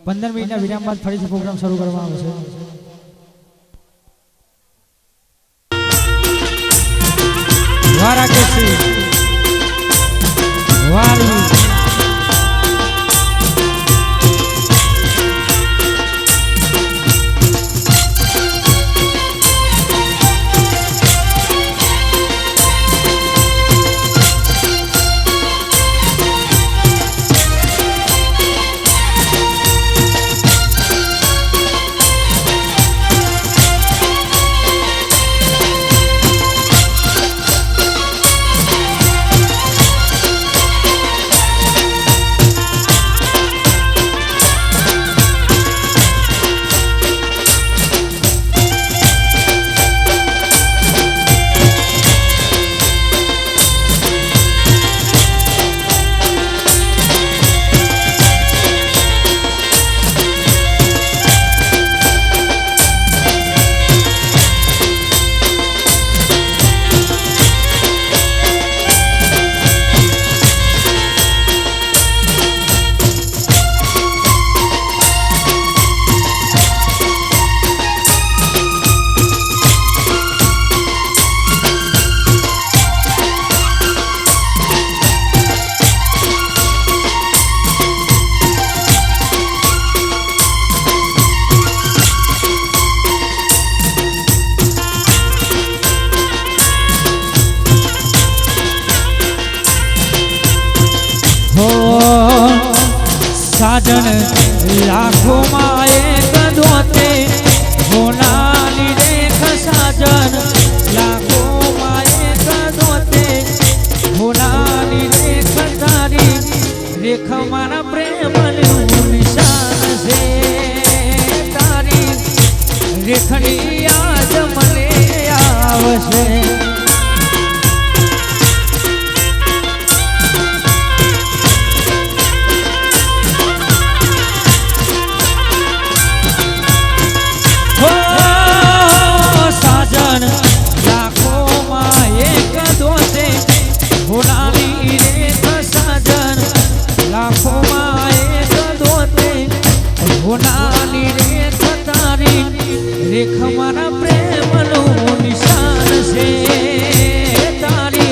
15 મિનિટના વિરામ બાદ ફરીથી પ્રોગ્રામ શરૂ કરવામાં આવશે। વારા કેસી વારી साजन लाखों माए कदोते होनाली देख साजन लाखों माए कदोते होनाली देख तारी रेख मारा प्रेम निशान से तारी रेखनी याद मने आवशे। रेख मारा प्रेम नो निशान से तारी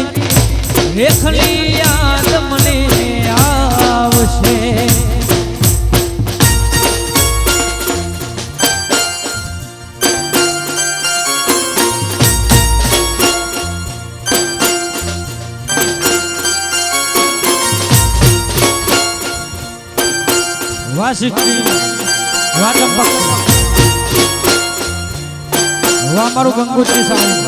रेखनी याद मने आवशे। वासिकी वाचंपक वामारू गंगोत्री सावंत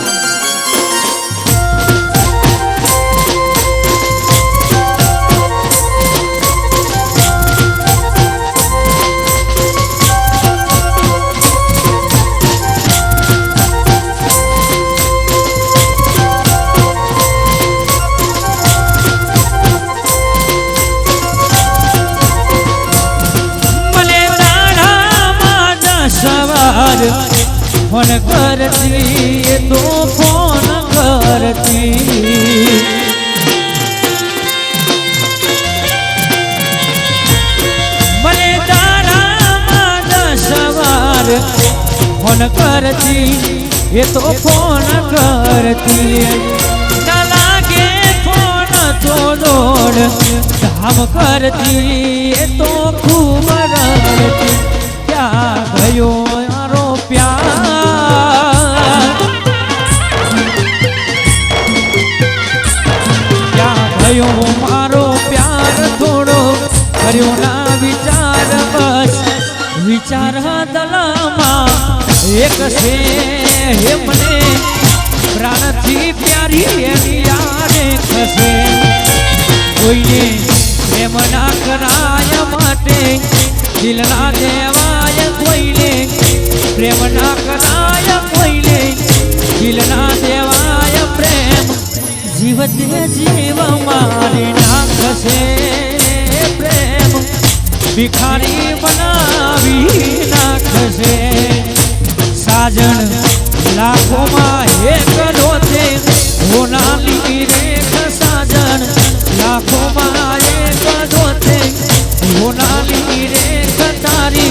मने दाढ़ा माजा सवार फोन करती तो फोन करती मने तारा मादा सवार फोन करती ये तो फोन करती न लागे फोन तो दौड़ धाम करती ये तो खूब रड़ती क्या गयो यारो प्यार भयो मारो प्यार थोड़ो कर्यो ना विचार बस विचार दलामा एक से हे मने प्राण थी प्यारी याद खसे कोईने प्रेम ना कराय माटे दिल ना देवाय कोईने प्रेम ना कराय कोईने दिल ना देवाय प्रेम जीवते जीव मारी नाखसे प्रेम भिखारी बनावी नाखसे। साजन लाखों मां एक दोते होनाली रेख साजन लाखों मां एक दोते होनाली रेख तारी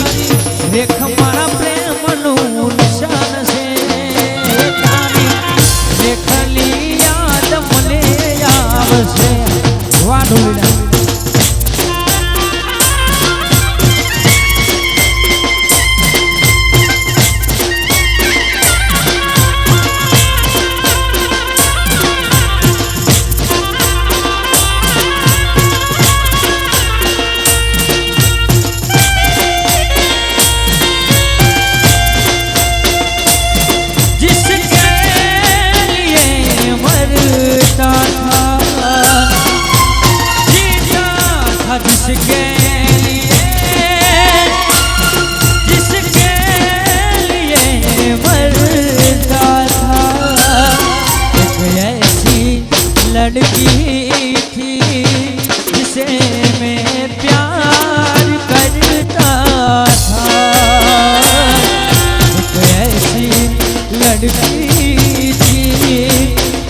ढूंढती थी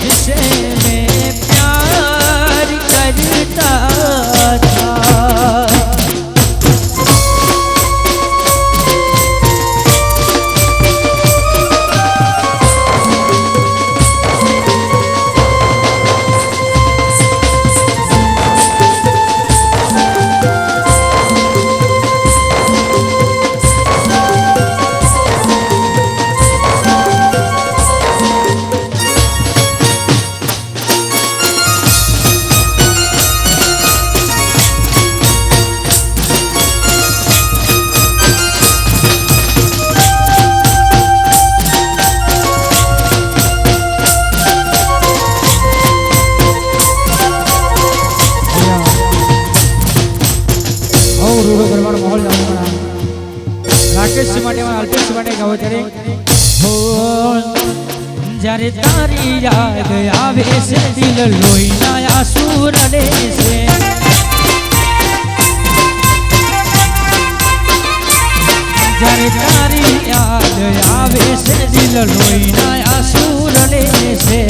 जिसे मैं प्यार करता था। जरे तारी याद आवे से दिल लोईना आंसू रड़े से। जरे तारी याद आवे से दिल लोईना आंसू रड़े से।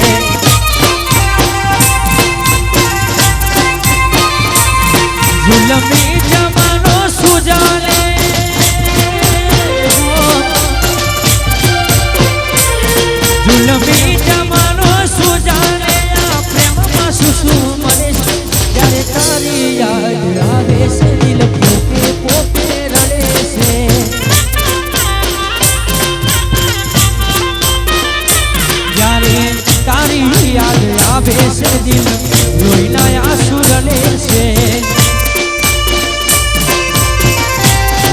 जुल्मी जमानो सुजाने जुल्मी जमानो सुजाने प्रेम में सुसु मरे जरे तारी याद आवे से दिल पोके पोके रड़े से। जरे तारी याद आवे से दिल रोईना आंसू रड़े से।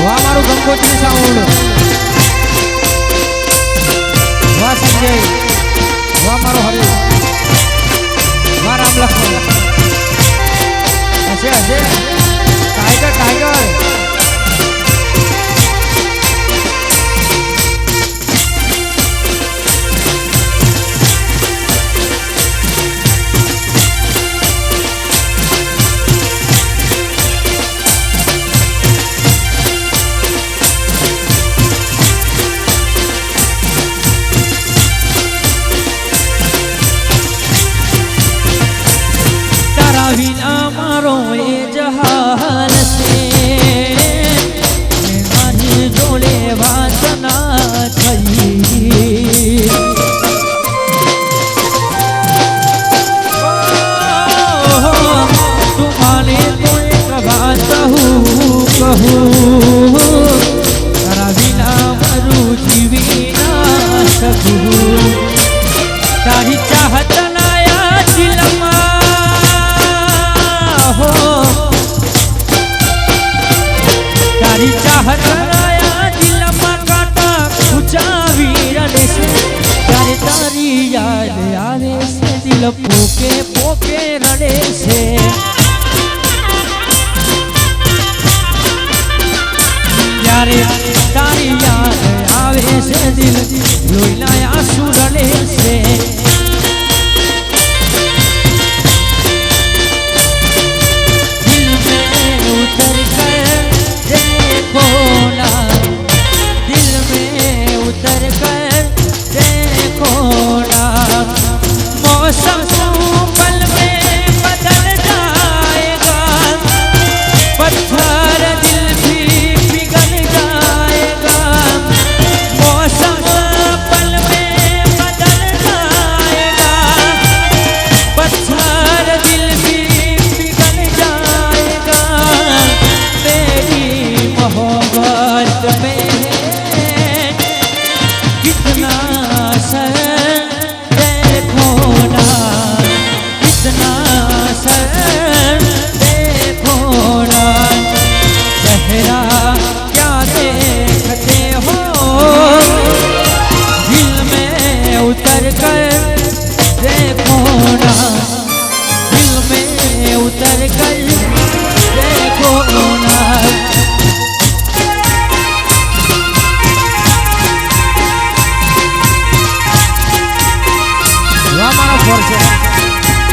वाह मारो गंगोत्री साउंड, वाह संजय, वाह मारो हरे, वाह राम लक्ष्मण, ऐसे ऐसे टाइगर टाइगर। बिना मारो ये जहान से मारी जोड़े वासना थई। तुम्हारे तो एक बात कहूँ तारा बिना मरू जीवी ना सकूँ। तारी चाहत नाया दिलमा तारी चाहत आया दिल में काटा खुचावी रड़े से। तारी तारी याद आवे से दिल पोके पोके रड़े से। यारे तारी याद आवे से दिल लोईना आंसू रड़े से। दिल में उतर कर देखो ना मौसम पल में बदल जाएगा। पत्थर दिल भी पिघल जाएगा। मौसम पल में बदल जाएगा। पत्थर दिल भी पिघल जाएगा। मेरी मोहब्बत में कितना सर देखो ना, कितना सर देखो ना। चेहरा क्या देखते हो दिल में उतर कर देखो ना। दिल में उतर कर देखो ना।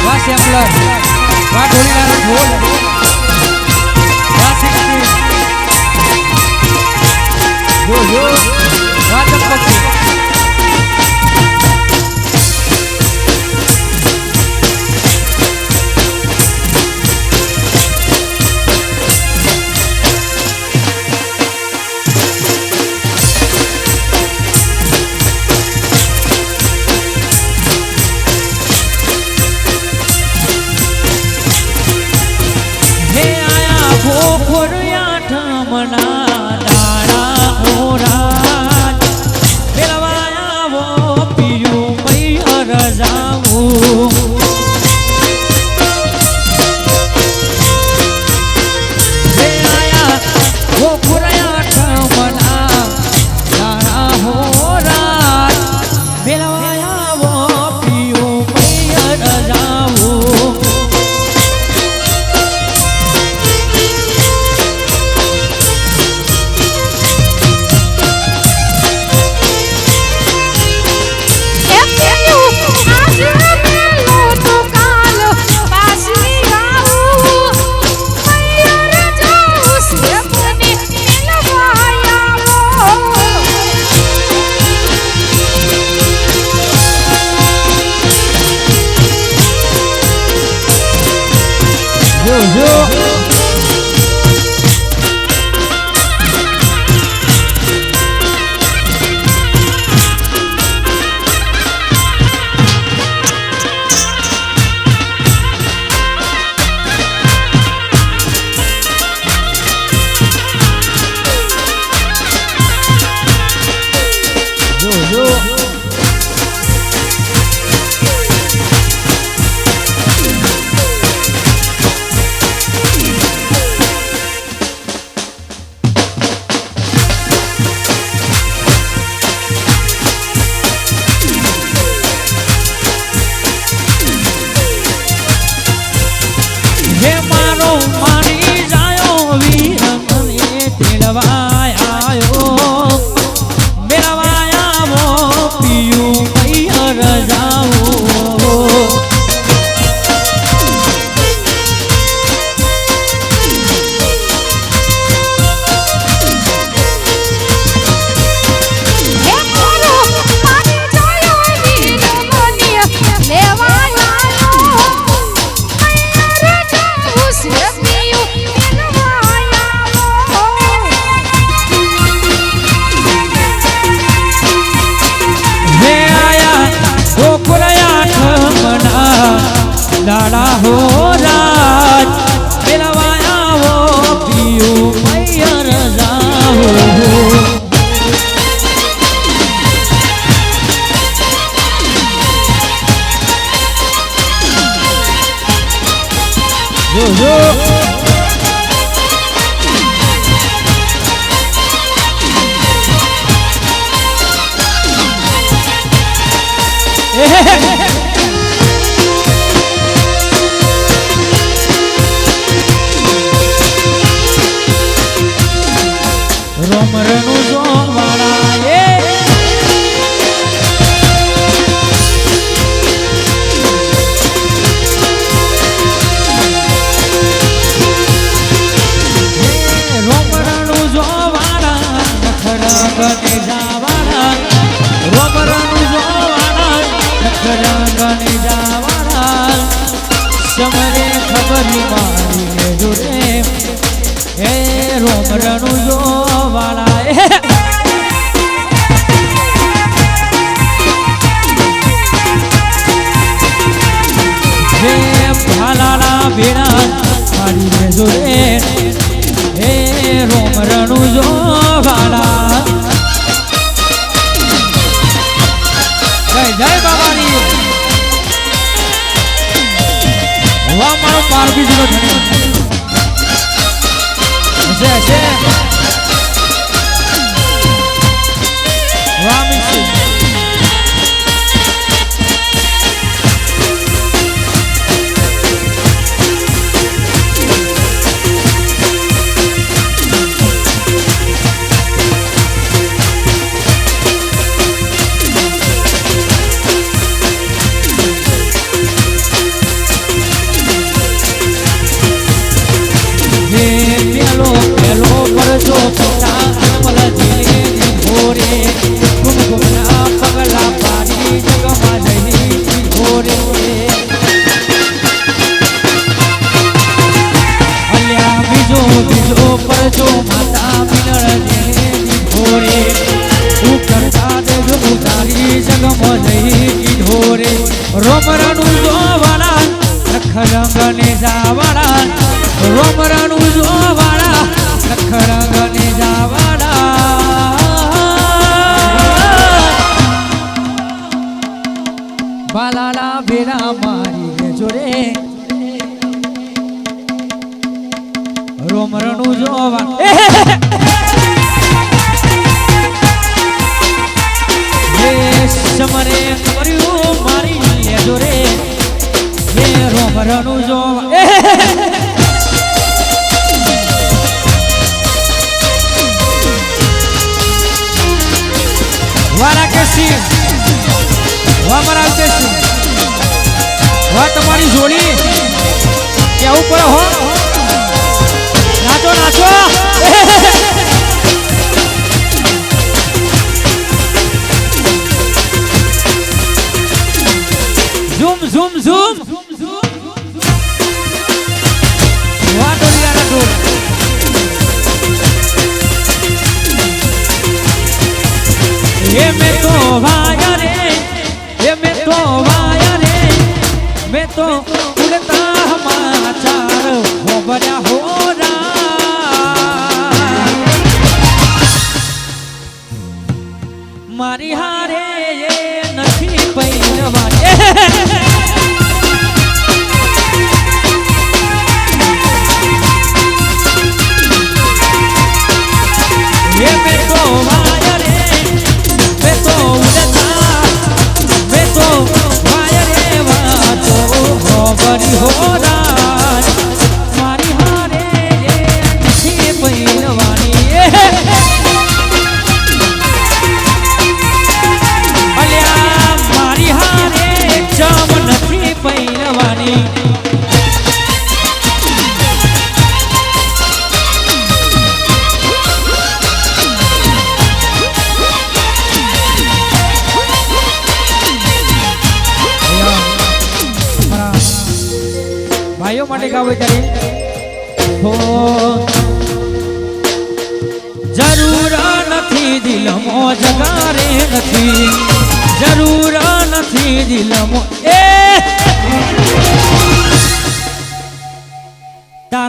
वाह सैम्पलर, वाह ढोली नारायण ढोल, वाह सिंगी, वाह चंपक। लाला हो राज मिलवाया हो पियो मैयर जाओ जो રોમરનું જોવાળા એ રોમરનું જોવાળા નખરા ગને જાવાળા રોમરનું જોવાળા નખરા ગને જાવાળા સમરે ખબર મારી લે જોડે એ રોમરનું જોવાળા હે ભાલાલા ભેડા મારી લે જોડે હે રોમરનું જોવાળા જય જય બાબાની વાહ મારો પારબી જીરો ધણી છે રામી રોમરનું જોવાળા નખરંગને જાવાળા રોમરનું જોવાળા નખરંગને જાવાળા બાલાલા ભેરા મારી જોડે રોમરનું જોવાળા સમરે કર્યું મારી લેજો રે હે રોમરનું જોવા વારા કેસી વાહ મારા કેસી વાહ તમારી જોડી કેવું પડે હો નાચો નાચો zoom zoom waduh dia aduh ye me to vaya re ye me to vaya re me to udta hamaachar ho baya ho ra mari hare ye nathi painwani ये मैं तो वाया रे मैं तो उड़ता मैं तो वाया रे वा तो हो बड़ी हो रात मारी हारे ये अच्छी पहलवानी अलिया मारी हारे जम नहीं पहलवानी भाइयों માટે ગાવે ત્યારે હો જરૂર નથી દિલમાં જગારે નથી જરૂર નથી દિલમાં એ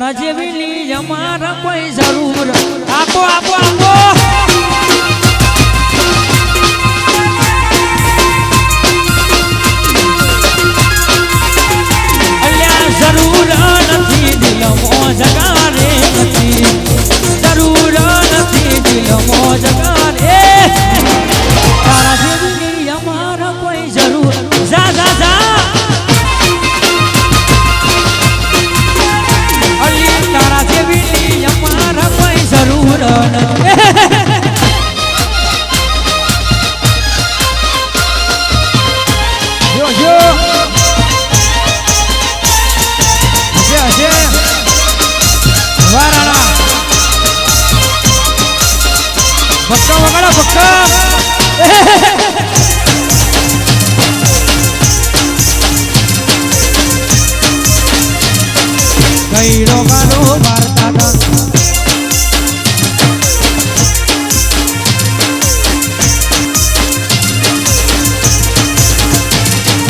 તારા જેવી લીજ અમારા કોઈ જરૂર આપો આપો આપો અલ્યા જરૂર નથી દિલ મોજગારે નથી જરૂર નથી દિલ મોજગારે તારા જેવી લીજ અમારા કોઈ જરૂર જા જા જા તારા જેવી અમારા કોઈ જરૂર વારાણા ભક્કા વગાડો ભક્કા કઈરો ગાનો વાર્તા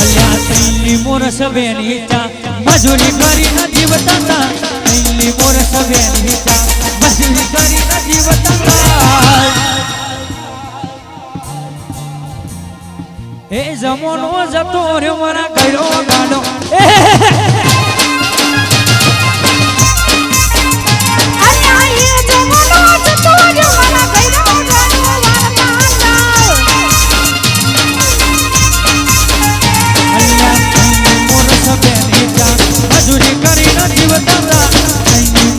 અલ્યા ત્રીલી મોરસ બેની ચા મજૂરી કરી નથી વતનતા ત્રીલી મોરસ બેની ચા મજૂરી કરી નથી વતનતા એ જમોનો જતો રે મારા કઈરો ગાનો મજૂરી કરી નથી વતાતા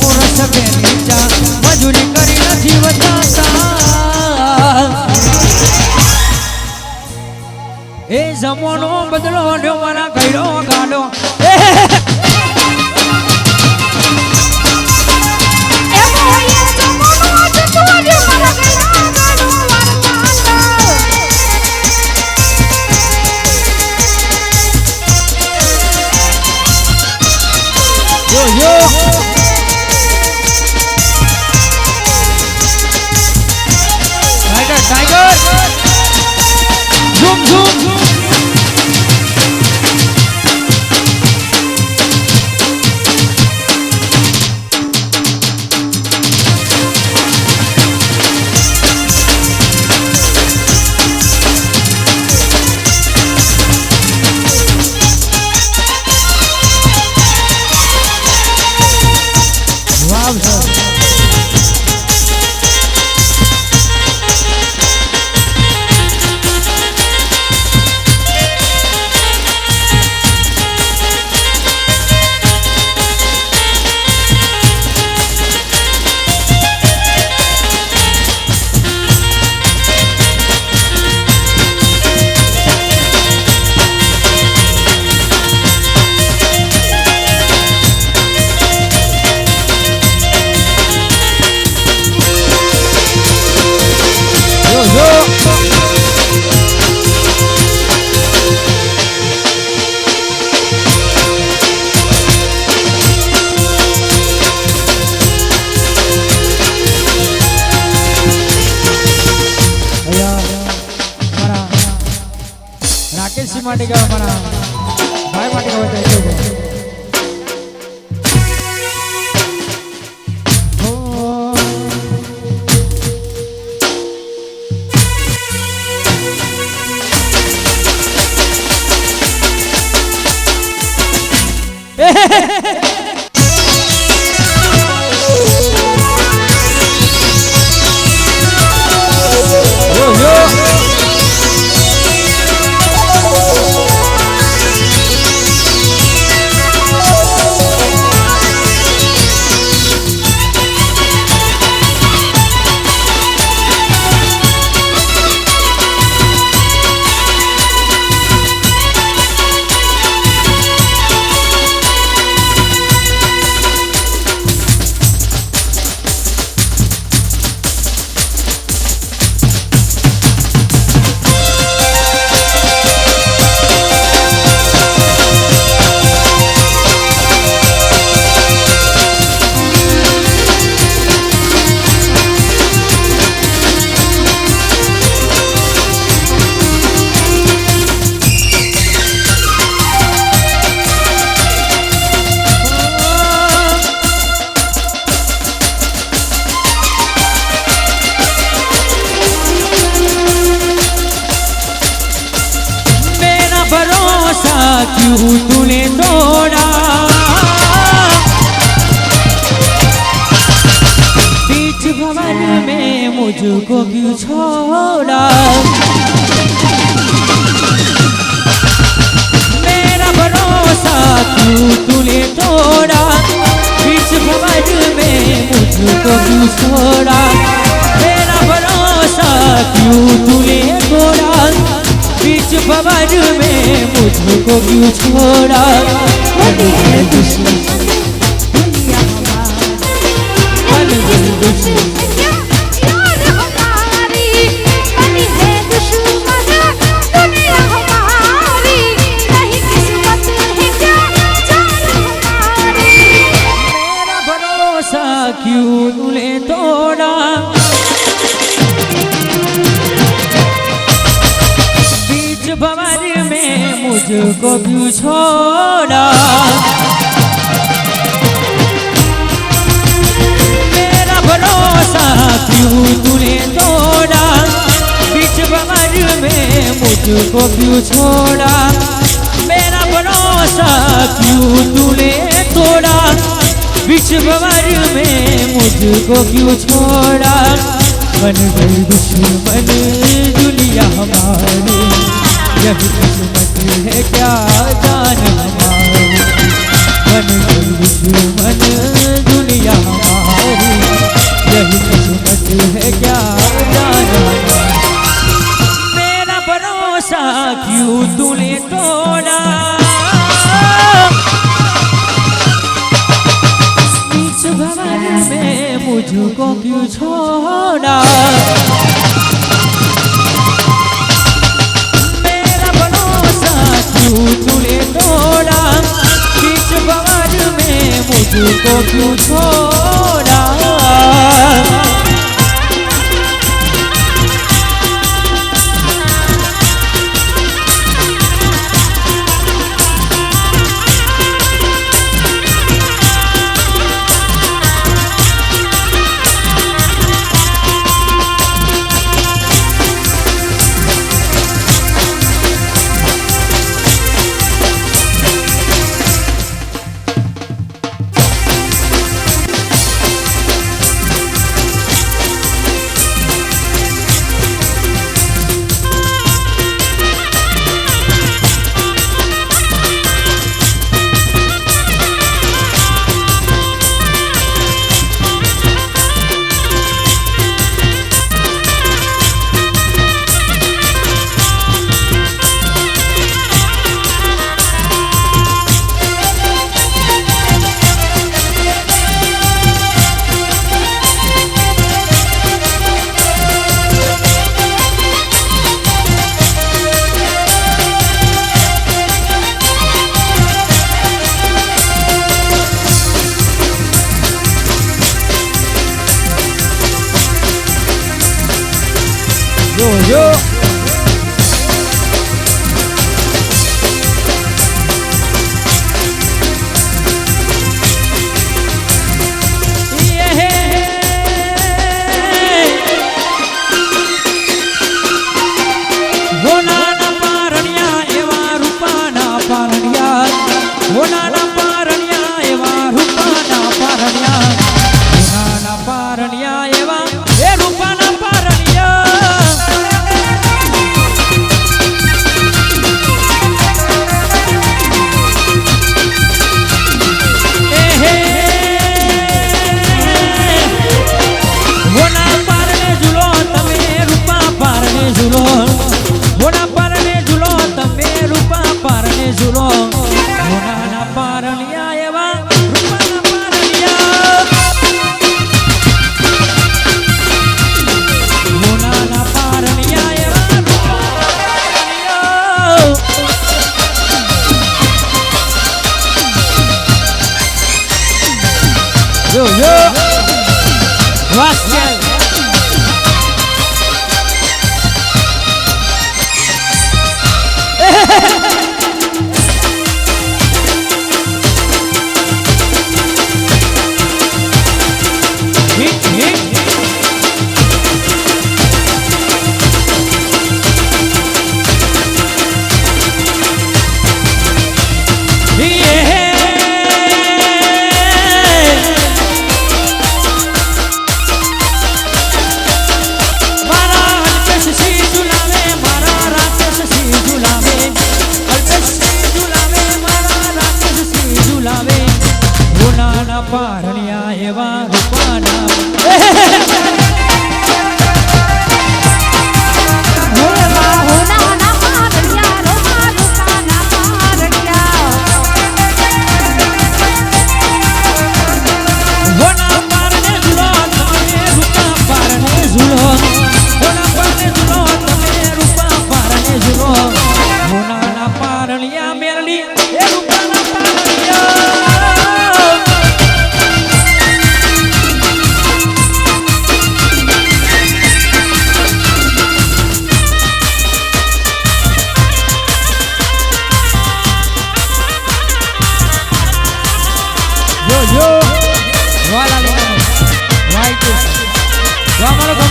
મોરસ બેની ચા મજૂરી કરી નથી વતાતા એ જમોનો બદલો લ્યો મારા કઈરો ગાડો टाइगर झूम झूम वाह सर राकेश जी माटे का हमारा भाई माटे का बताइए भरोसा क्यों तूने तोड़ा, बीच भंवर में मुझको क्यों छोड़ा। मेरा भरोसा क्यों तूने तोड़ा, बीच भंवर में मुझको क्यों छोड़ा। मेरा भरोसा क्यों तूने तोड़ा, बीच भंवर में मुझको क्यों छोड़ा। बनी है दुश्मन दुनिया हमारी, दुश्मन यार हमारी, बनी है दुश्मन दुनिया हमारी, नहीं किस्मत है क्या जान हमारी। मेरा भरोसा क्यों तूने तोड़ा, बीच भंवर में मुझको क्यों छोड़ा। मेरा भरोसा क्यों तूने तोड़ा, बीच भंवर में मुझको क्यों छोड़ा। मेरा भरोसा क्यों तूने तोड़ा, बीच भंवर में मुझको क्यों छोड़ा। बन गई दुश्मन दुनिया हमारी, यही किस्मत है क्या जान हमारी। बन गई दुश्मन दुनिया हमारी, यही किस्मत है क्या जान हमारी। मेरा भरोसा क्यों तूने तोड़ा, बीच भंवर में मुझको क्यों छोड़ा। मेरा भरोसा क्यों तूने तोड़ा, बीच भंवर में मुझको क्यों छोड़ा। પારણ્યા એવા રૂપાના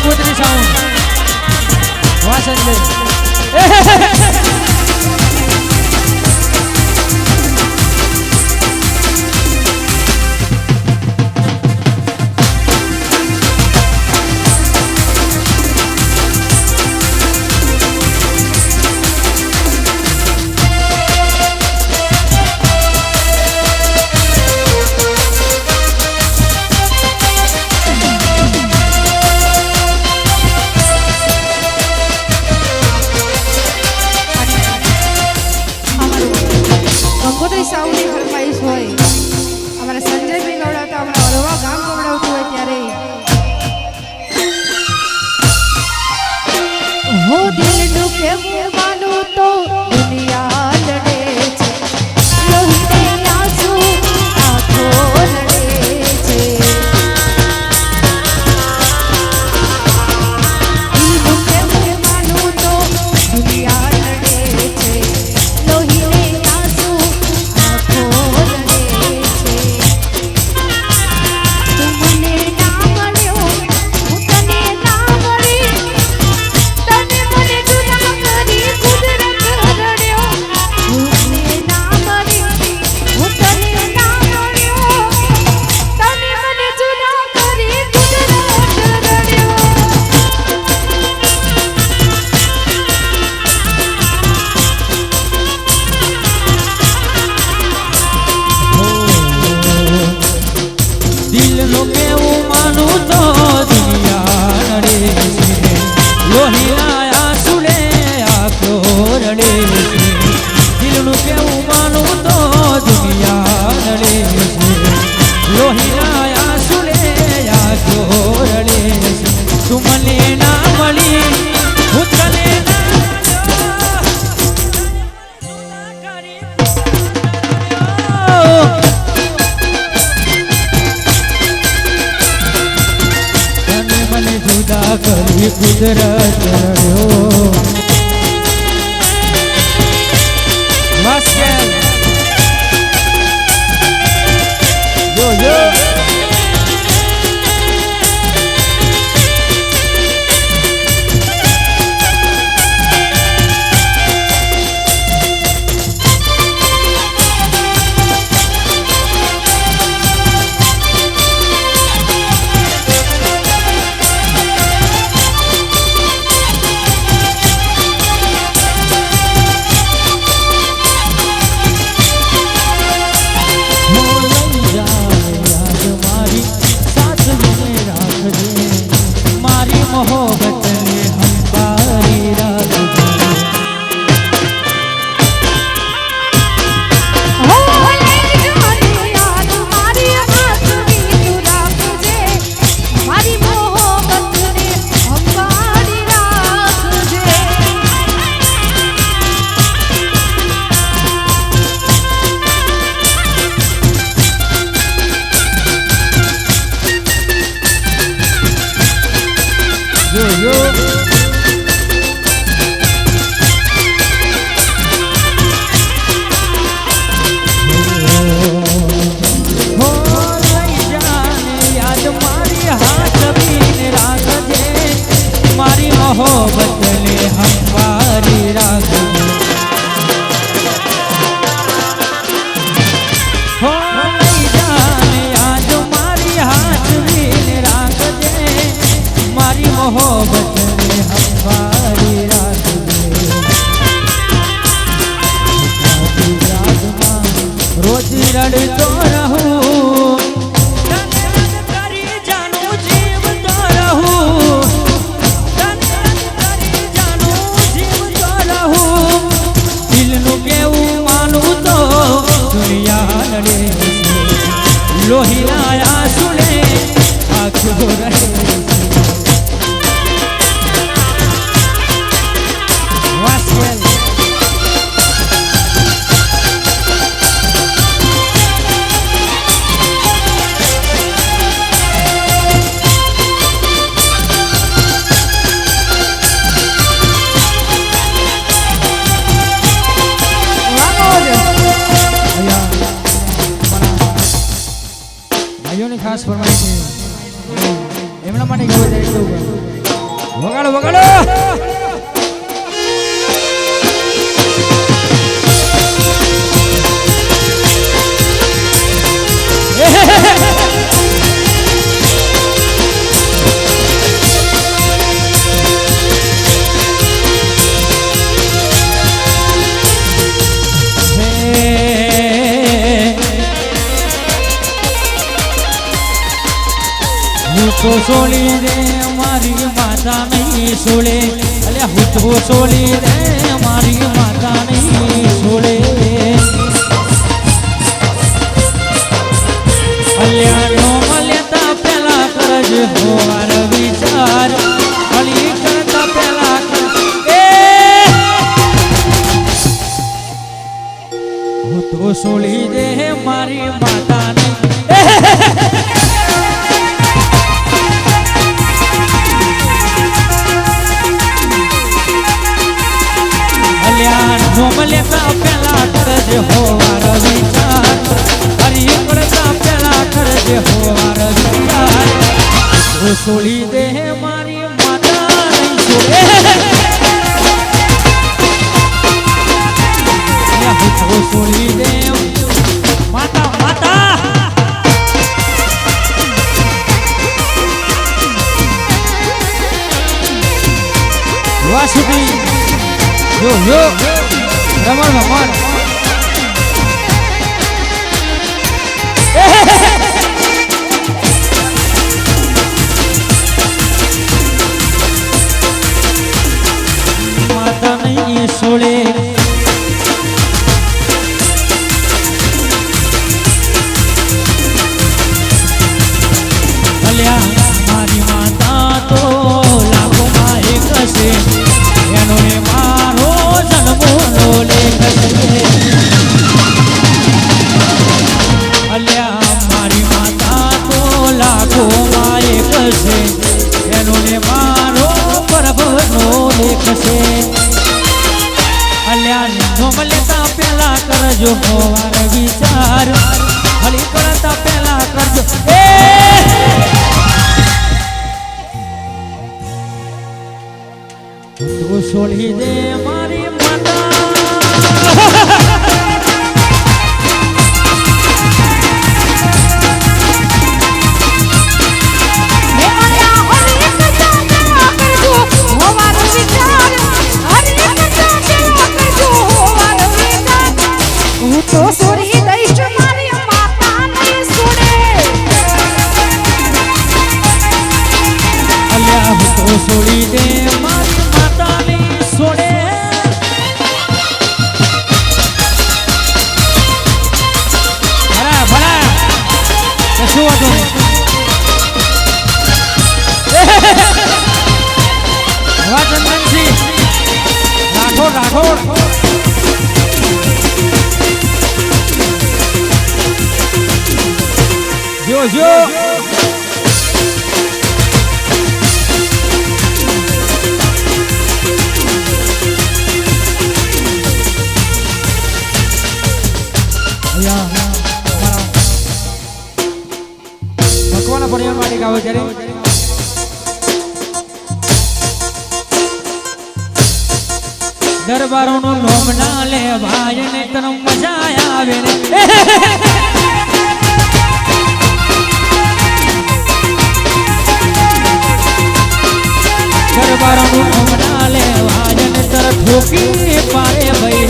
કંકોત્રી સાઉન્ડ વાહ સંજય સાઉન્ડની ફરમાઈશ હોય અમારા સંજયભાઈ ગવડાવતા હમણાં હળવા ગામ ગવડાવતું હોય ત્યારે હો દિલનું કેવું માનું તો દુનિયા લડે છે લોહીને આંસુ આંખો લડે છે દિલનું કેવું માનું તો દુનિયા લડે છે લોહીને આંસુ કરી કુદરત રડ્યો મસ્કેલ yo yo રડતો રહું કેવું માનું તો દુનિયા લડે છે. લોહીના આંસુને આંખો રહે છે. વાસેલ ભાઈઓની ખાસ ફરમાઈશ છે. એમના માટે ગયો જાય તો વગાડો વગાડો. તો સોલી રે મારી માતા નહીં સોલે. અલ્યા હું તો સોલી રે મારી માતા નહીં સોલે. અલ્યા નો મળતા પેલા કરજ હોવાર વિચાર. અલી કરતા પેલા હું તો સોલી રે મારી માતા નહીં. લેતા પેલા કરજે હોવાર વિચાર. હરી કરતા પેલા કરજે હોવાર વિચાર. તો સોલી દે મારી માતા નહીં સોલે. તો સોલી દે માતા માતા. વાસુકી yo yo રમણ ભગવાન. માતા નહીં સોળે. અલ્યા મારી માતા તો લાખોમાં એક છે. એનો મારો જન્મનો લેખ છે. અલ્યા મારી માતા તો લાખોમાં એક છે. એનો મારો પ્રભુનો લેખ છે. અલ્યા નોમ લેતા પેલા કરજો હોવાર વિચાર. હળી કરતા પેલા કરજો તો સોળી દે મારી માતા. તો સોરી દઈશ મારી માતા નહીં સુને. અલ્યા હું તો સોળી દે મારી માતા નહીં સોડે. ભલા ભલા કશું હતું હવા ચંદનસિંહ રાઠોડ રાઠોડ. જો જો ભગવાનના પરિવાર માટે ગાવે ત્યારે દરબારોનું નોમ ના લેવાય ને તને મજા આવે ને. દરબારોનું નોમ ના લેવાય ને તર ઠોકી પાડે ભાઈ.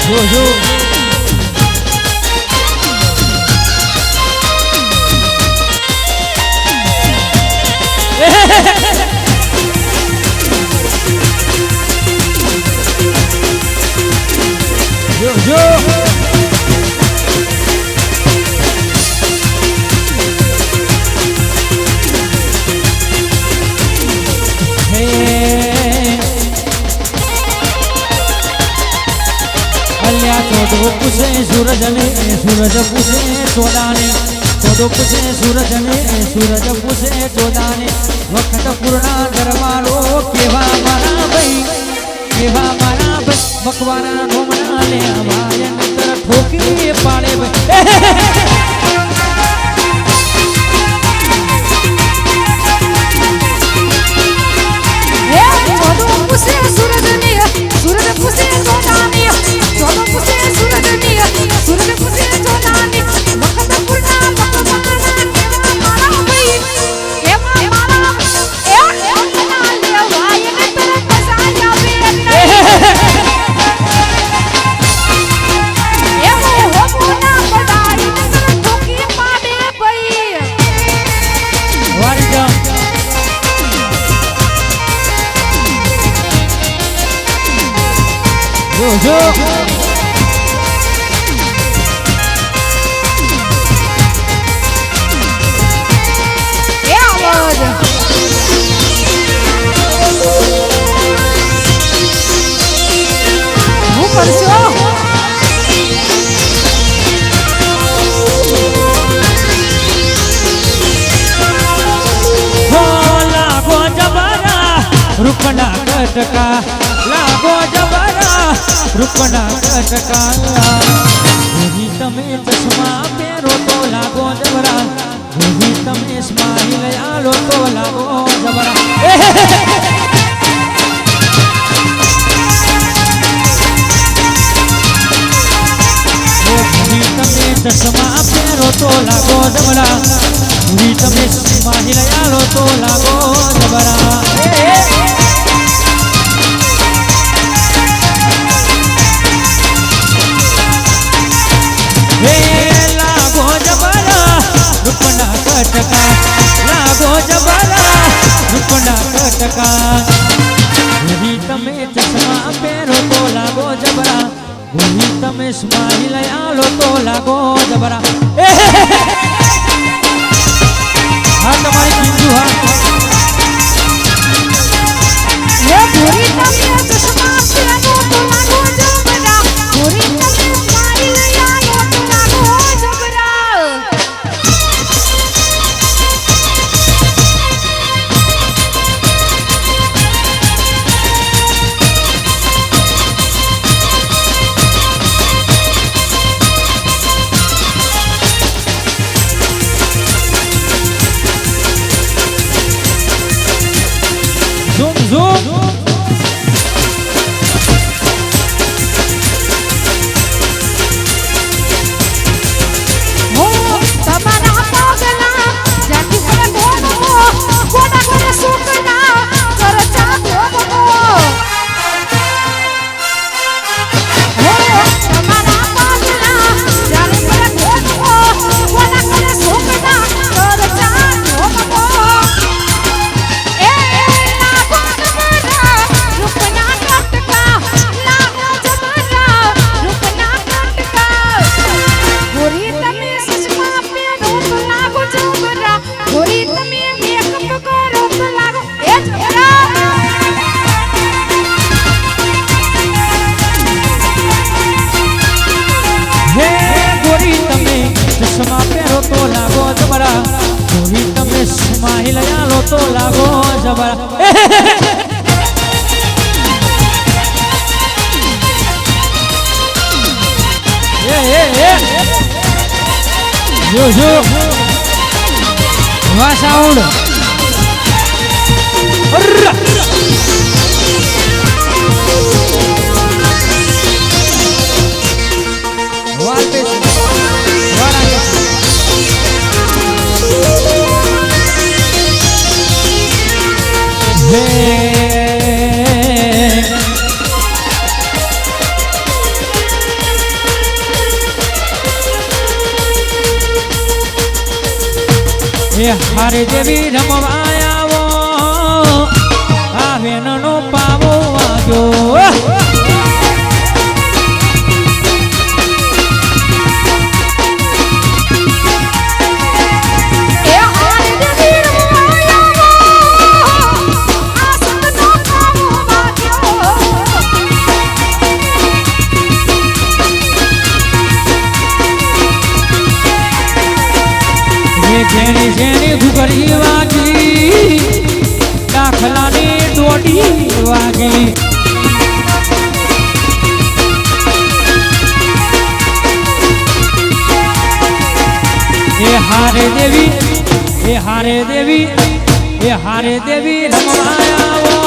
જો જો પૂછે સૂરજને સૂરજ પૂછે ચોદાને ચોદો પૂછે સૂરજને સૂરજ પૂછે ચોદાને વખત પૂર્ણા દરવારો કેવા મારા ભાઈ કેવા મારા ભાઈ મકવાના ઢોમણા લે ભાઈ અંતર ઠોકી પાડે ભાઈ જો રૂપના કટકા લાગો જબરા રૂપના કટકા એવી તમે ચશ્મા પહેરો તો લાગો જબરા એવી તમે સ્માઈલ આલો તો લાગો જબરા એવી તમે ચશ્મા પહેરો તો લાગો જબરા એવી તમે સ્માઈલ આલો તો લાગો જબરા લાગો જબરા રૂપના કટકા લાગો જબરા રૂપના કટકા એવી તમે ચશ્મા પહેરો તો લાગો જબરા એવી તમે સ્માઈલ આલો તો લાગો જબરા હા તમારી કિંજુ હા પૂરી તમે ચશ્મા પહેરો તો લાગો જબરા પૂરી તમે સ્માઈલ આલો તો લાગો જબરા zoom zoom ચશ્મા પહેરો તો લાગો જબરા ગોરી તમે સ્માઈલ આલો તો લાગો જબરા જો જો વાહ સાઉન્ડ વાલ पे હારે દેવી રમવાયાવો આવે નનો પાવો આજો જેણી જેણી ઘુઘરી વાગી દાખલાની દોડી વાગી એ હારે દેવી એ હારે દેવી એ હારે દેવી રમવાયાવો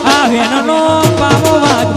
આ વેનનો પાવો વાગ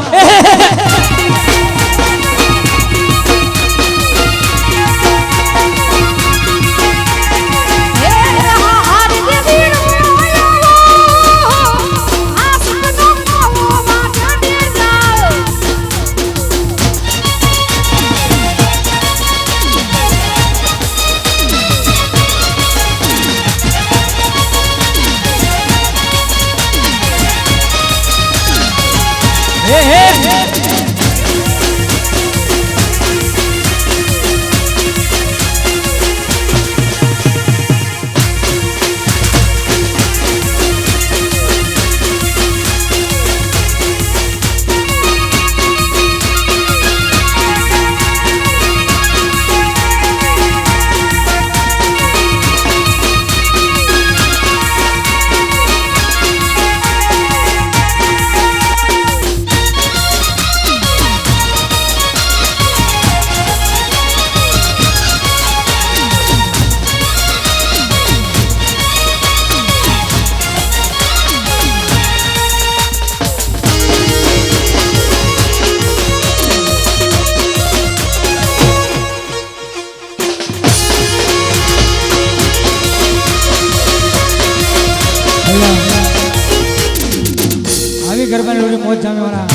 ગરબાની લોરી મોજ જામે વાળા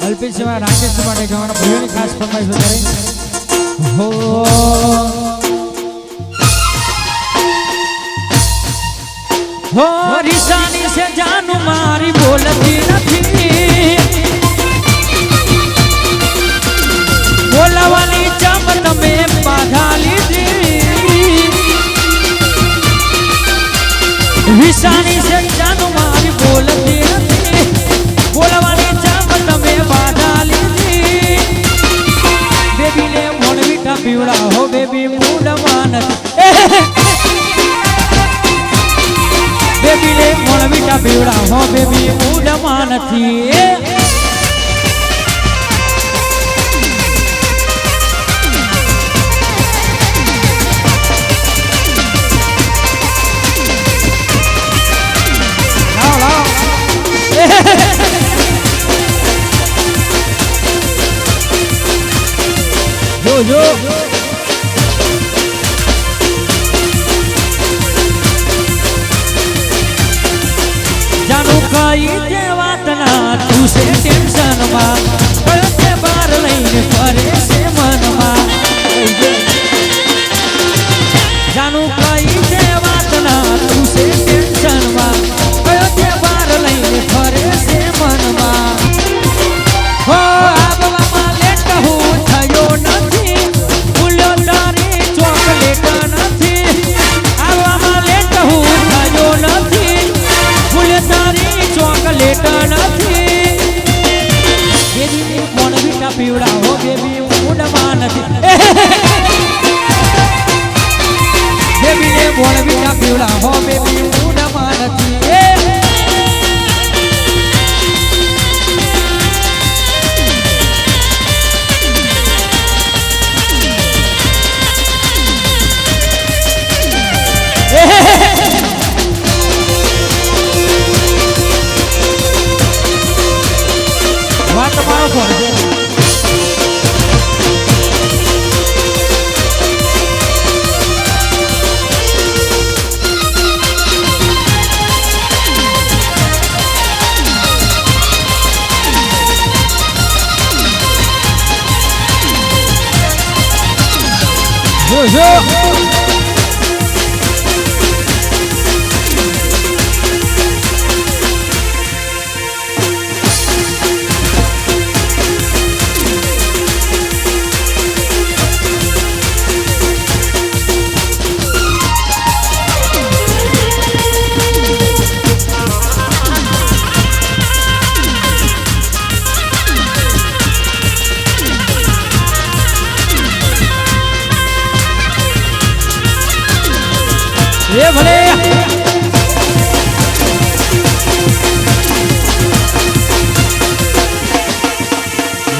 અલ્પેશ સેવા રાકેશ માટે જવાના ભયોની ખાસ ફરમાઈશ વધારે હો હો રીસાની સે જાનું મારી બોલતી નથી બોલાવાની ચમ તમે બાધા લીધી રીસાની સે જાનું મારી બોલતી નથી બોલાવાની ચમ તમે બાધા લીધી બેબીને મોણ મીઠા પીવડા હો બેબી મૂડમાં નથી બેબીને મોણ મીઠા પીવડા હો બેબી મૂડમાં નથી જો જાનું કઈ જે વાત ના તું છે ટેન્શન માં કયો તે બાર લઈને ફરે છે મનમાં જાનું કઈ જે વાત ના તું છે ટેન્શન માં કયો તે બાર લઈને ફરે છે મનમાં હો આબવામાં લેટ હું થયો નથી ભૂલ્યો તારી ચોકલેટ નથી આબવામાં લેટ હું થયો નથી ભૂલ્યો તારી ચોકલેટ નથી બેબી કોણ બીટા પીવડા હો બેબી મૂડમાં નથી બેબીને કોણ બીટા પીવડા હો બેબી મૂડમાં નથી વાત તમારો ફોન છે જો એ ભલે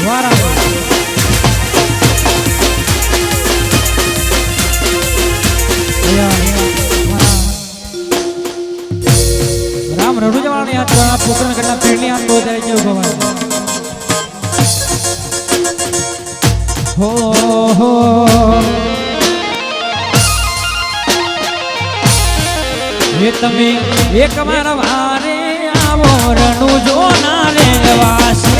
વારા રામ રડુ જવાને હાથ પુત્ર કરના પેડની હાથ બહુ જાય છે ભગવાન હો હે તમે એક મારા વારે આવો રણુ જો ના રે વાસે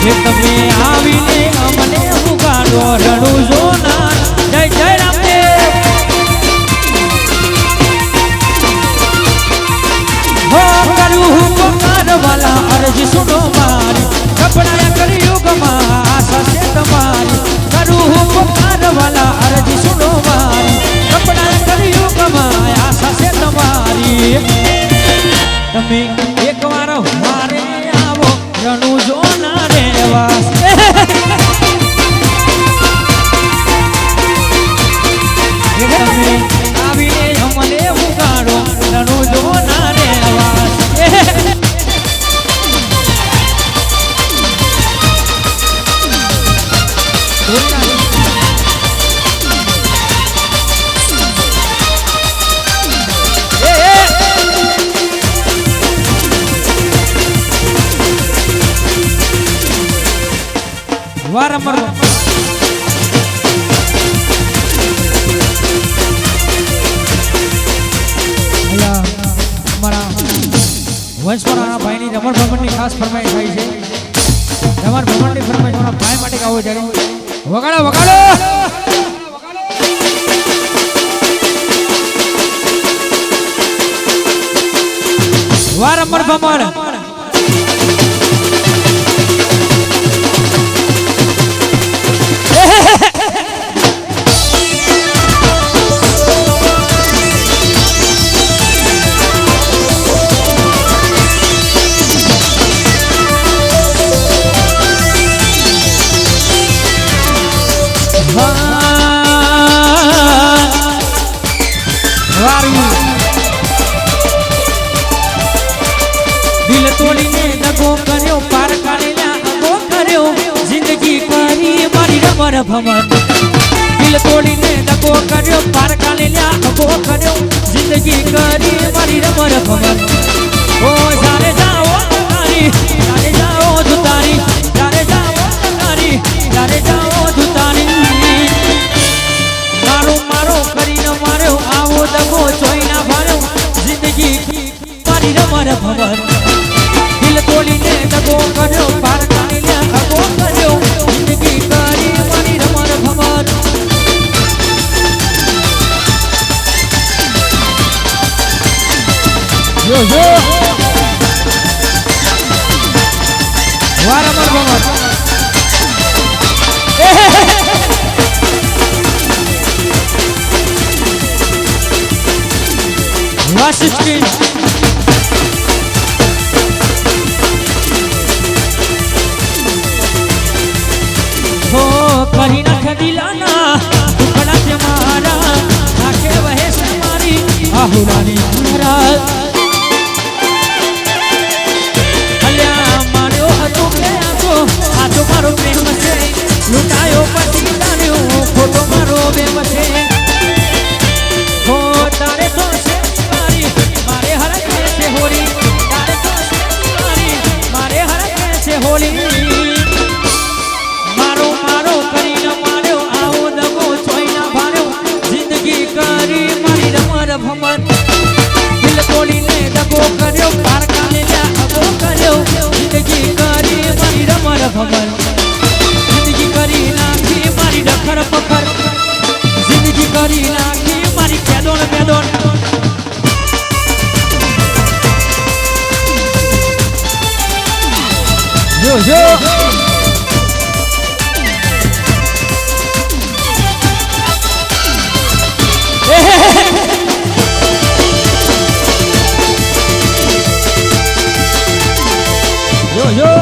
હે તમે આવીને અમને ઉગાડો રણુ જો ના જય જય રામદેવ હો કરું પુકાર વાલા અરજી સુનો મારી કપડા કર્યું ગમા આશા છે તમારી કરું પુકાર વાલા અરજી સુનો મારી કપડા કર્યું ગમા આશા છે તમારી તમે એકવાર મારે આવો રણુ જો ના રે વાસ તમે આવીને અમને ઉગાડો રણુ જો ના રે વાસ વારંવાર અમારા વંશપરાના ભાઈની રમણ ભ્રમણની ખાસ ફરમાઈશ થાય છે રમણ ભ્રમણની ફરમાઈશ મારા ભાઈ માટે ગાવો જ્યારે વગાડો વગાડો વારંવાર ભ્રમણ દિલ તોડીને દગો કર્યો પાર કાઢેલા અગો કર્યો જિંદગી કરી મારી રમર ભમર દિલ તોડીને દગો કર્યો પાર કાઢેલા અગો કર્યો જિંદગી કરી મારી રમર ભમર ઓ જારે જાઓ તારી જારે જાઓ દુતારી જારે જાઓ તારી જારે જાઓ દુતારી મારો મારો કરીને માર્યો આવો દગો જોઈના ભાર્યો જિંદગી મારી રમર ભમર દિલ તોડીને દગો કર્યો પાર કાઢીને અગો કર્યો જિંદગી કરી મારી રમર ભમર યો યો વાર રમર ભમર વાસિષ્ઠી हो कहीं ना खदिलाना टुकड़ा से मारा आके वहे से मारी आहुरानी मारा अल्या मारो हतो के आतो मारो प्रेम से लुटायो पति दानियो फोटो मारो बेम से हो तारे तो से मारी मारे हर कैसे होली तारे तो से मारी मारे हर कैसे होली भमर दिल तोड़ीने दगो कर्यो पार काढेला अगो कर्यो जिंदगी करी मारी रमर भमर जिंदगी करी नाखी मारी डखर पखर जिंदगी करी नाखी मारी बेदोन बेदोन जो जो yo yo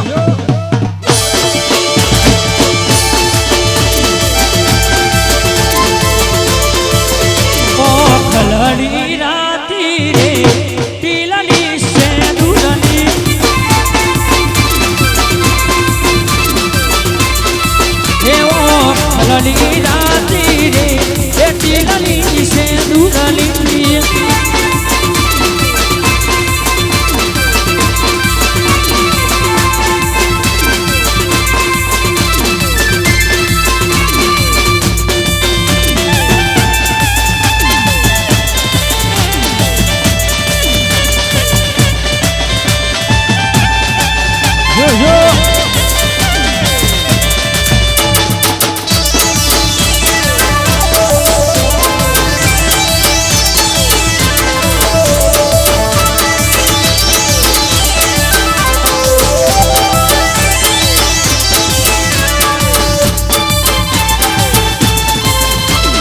આવજો.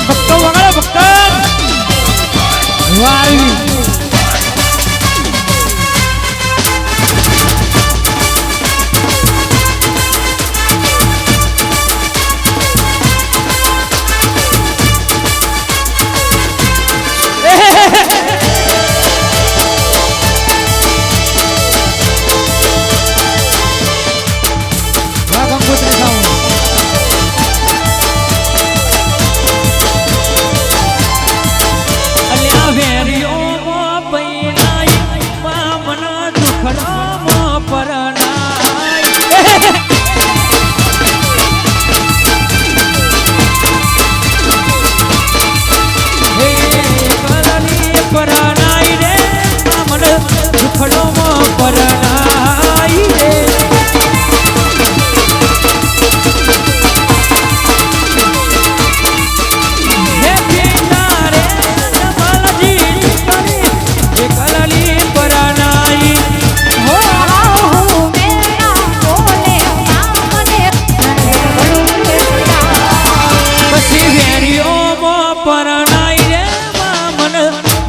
ભક્તો વગાડો ભક્તો. વારવી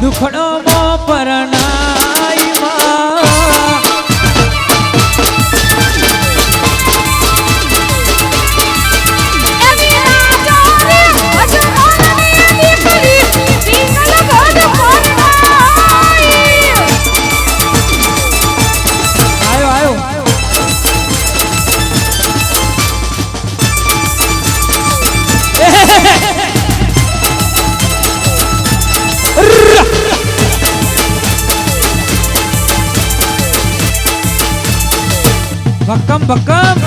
દુખડો પરણાઈ ભક્કમ ભક્કમ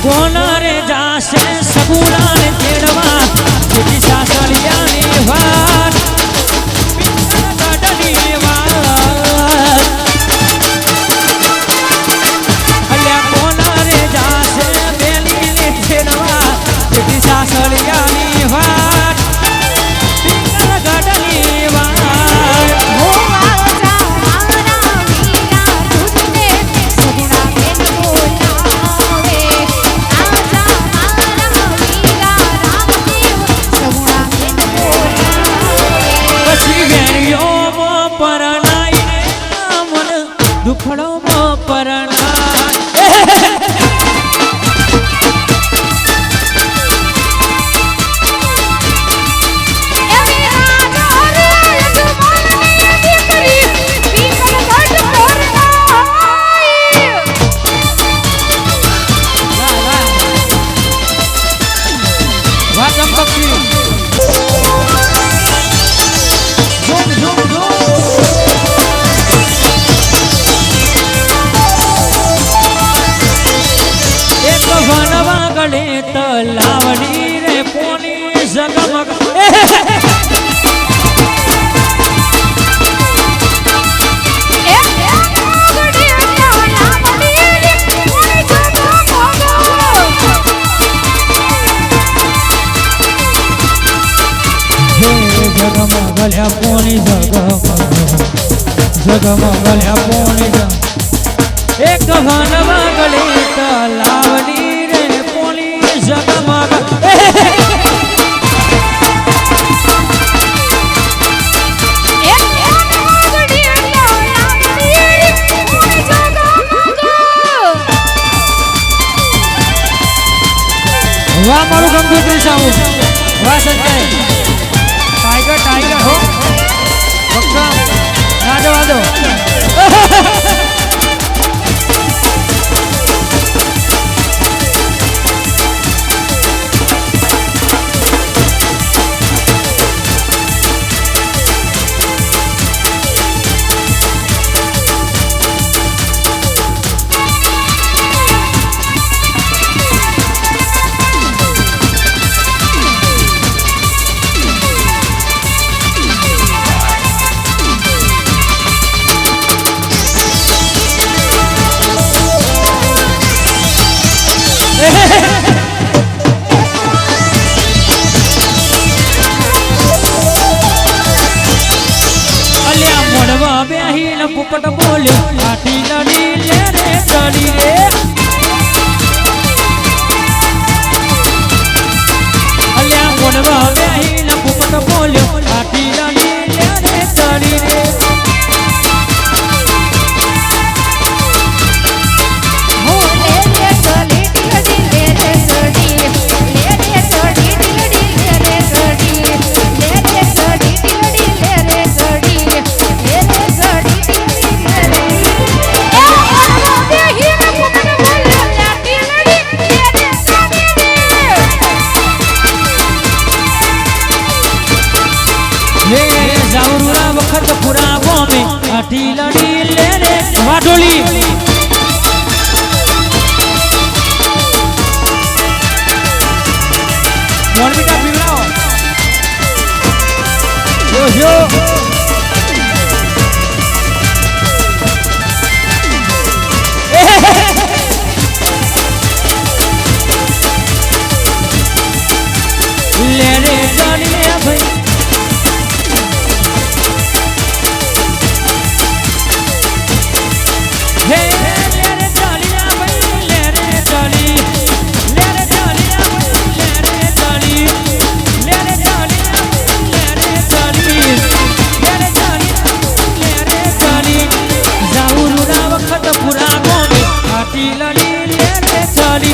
કોણ રે જાશે સગુણાને તેડવા જેથી સાસળિયાની વાત ગાડની વાત અલ્યા કોણ રે જાશે બેલીને તેડવા જેથી સાસળિયાની વાત ગાડની વાત દુખડો પરણા તલાવડી રે પોની જગમગ જગમગલ્યા પોની જગમગલ્યા પોની એક ઘનવા ગળે તલાવડી જગમગ વાહ મારું ગંભીર સાવું વાહ સંજય ટાઈગર ટાઈગર હો ભક્કમ નાદો વાદો મોનમાં બેહીને પોપટ બોલ્યો આટી લડી લે રે ચડી રે અલ્યા મોનમાં બેહીને પોપટ બોલ્યો આટી લડી લે રે ચડી રે જાવરુરા વખત પુરા બોમે આટી લડી લે રે વાઢોલી મોરબીટા પીવડાવો જો લે રે ચડી રે ભાઈ Hey, let it jolly, let it jolly, let it jolly, let it jolly, let it jolly, let it jolly, let it jolly, let it jolly. Zaurura वक्त पूरा गोमे आटी लड़ी let it jolly.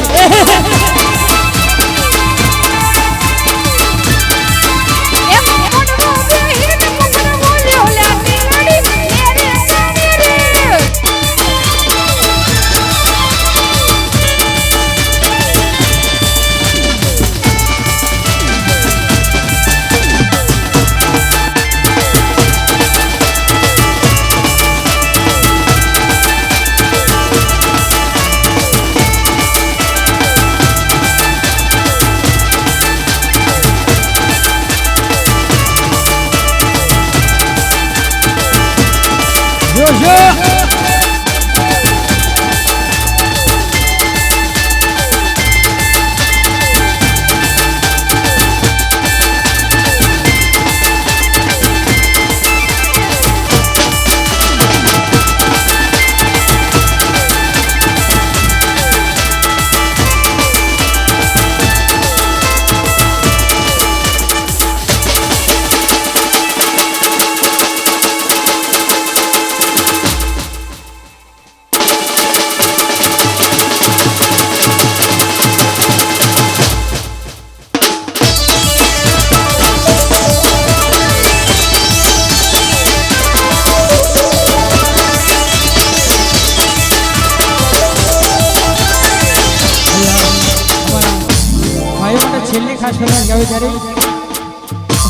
છેલ્લી ખાસ ફરમાન ગાવે ત્યારે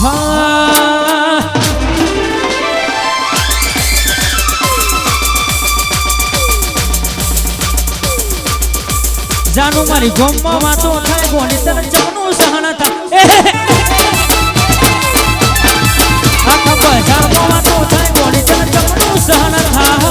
હા જાનું મારી ગોમમાં વાતો થાય ગોની તને ચમનું સહન થાય આખા બજારમાં વાતો થાય ગોની તને ચમનું સહન થાય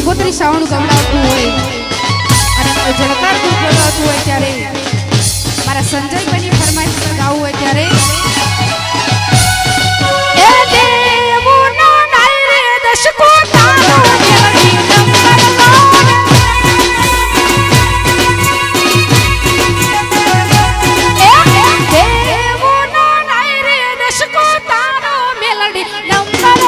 કંકોત્રી સાવણ ગવડાવતું હોય અને જળકાર દૂધ બોલાવતું હોય ત્યારે મારા સંજયભાઈની ફરમાઈશ પર ગાવું હોય ત્યારે એ દેવોનો નાયરે દશકો તારો મેલડી નંબર દેવોનો નાયરે દશકો તારો મેલડી નંબર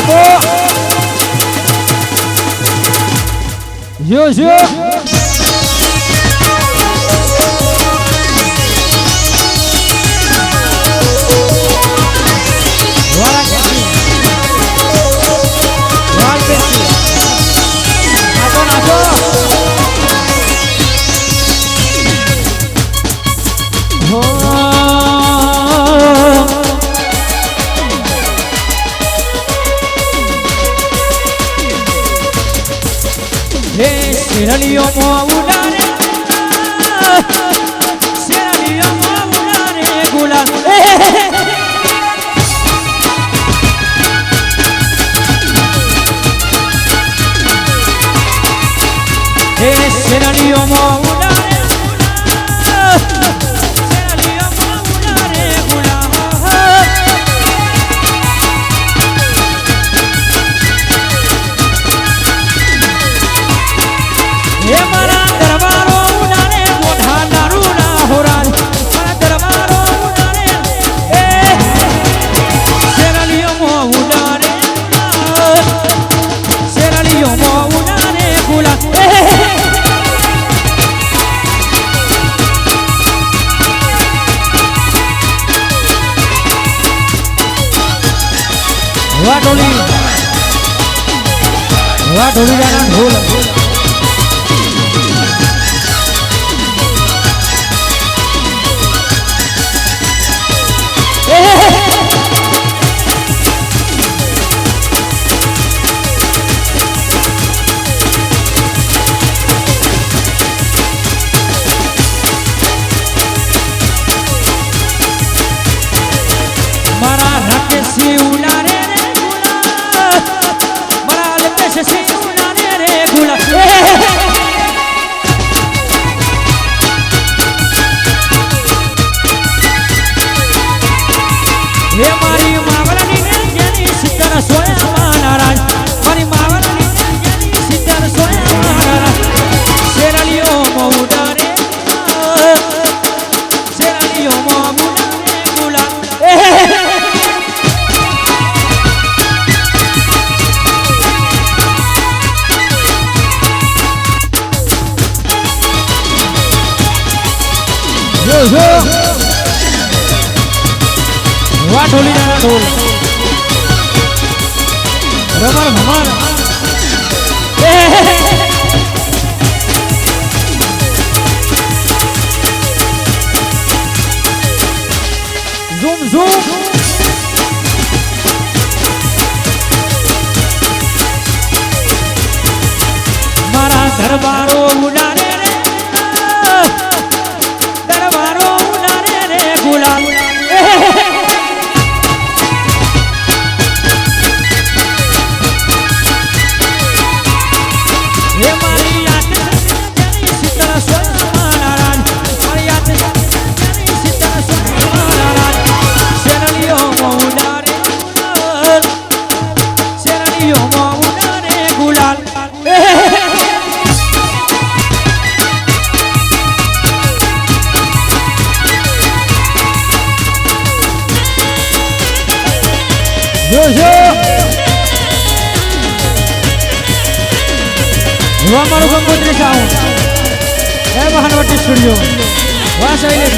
આપો જો જો વાળા કેસી વાળ કેસી નાખો નાખો હો હે શેરલીઓ મો ઉડારે શેરલીઓ મો ઉડારે ગુલાલ હે શેરલીઓ મો ઉડારે શેરલીઓ મો ઉડારે ગુલાલ ये मारा दरबारो उड़ाने मोढ़ा दारूना होराल मारा दरबारो उड़ाने ए शेरलियो मो उड़ाने शेरलियो मो उड़ाने गुला वाह ढोली जाना ढोल मारा राकेशी उड़ाने रे गुला मारा लपेशी उड़ाने रे गुला ये मारी मावलानी ने जेनी सितार सोया महाराज मारी मावलानी ने जेनी सितार सोया महाराज शेरलियो मो उड़ाने शेरलियो मो उड़ाने गुला yo yo वाह ढोली जाना ढोल रमण भमण ज़ूम ज़ूम मारा दरबारो उड़ाने रे दरबारो उड़ाने रे गुलाल ये मारी याद जनी सितार सोया महाराज मारी याद जनी सितार सोया महाराज शेरलियो मो उड़ाने शेरलियो मो उड़ाने गुलाल yo yo वो हमारो गंगोत्री साउंड ए महानवटी स्टूडियो वहां शैलेश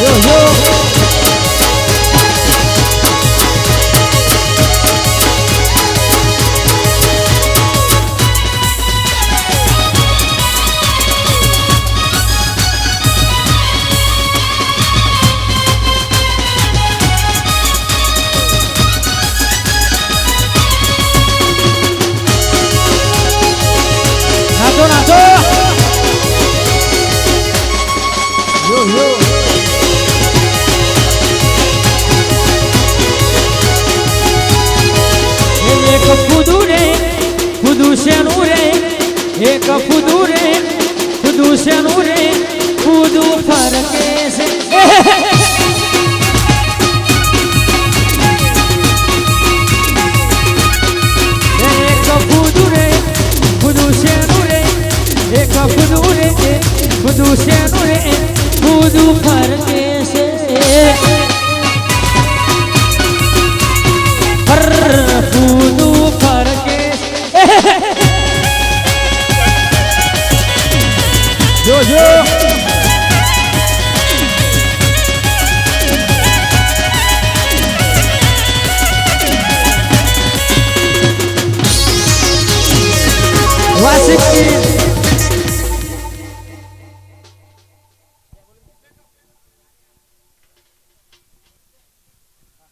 यो यो नाचो नाचो यो यो एक फुदू रे फुदू शेनू रे एक फुदू रे फुदू शेनू रे फुदू फरके से एक फुदू रे फुदू शेनू रे एक फुदू रे फुदू शेनू रे फूदू फरके से फूदू फरके जो वासिकी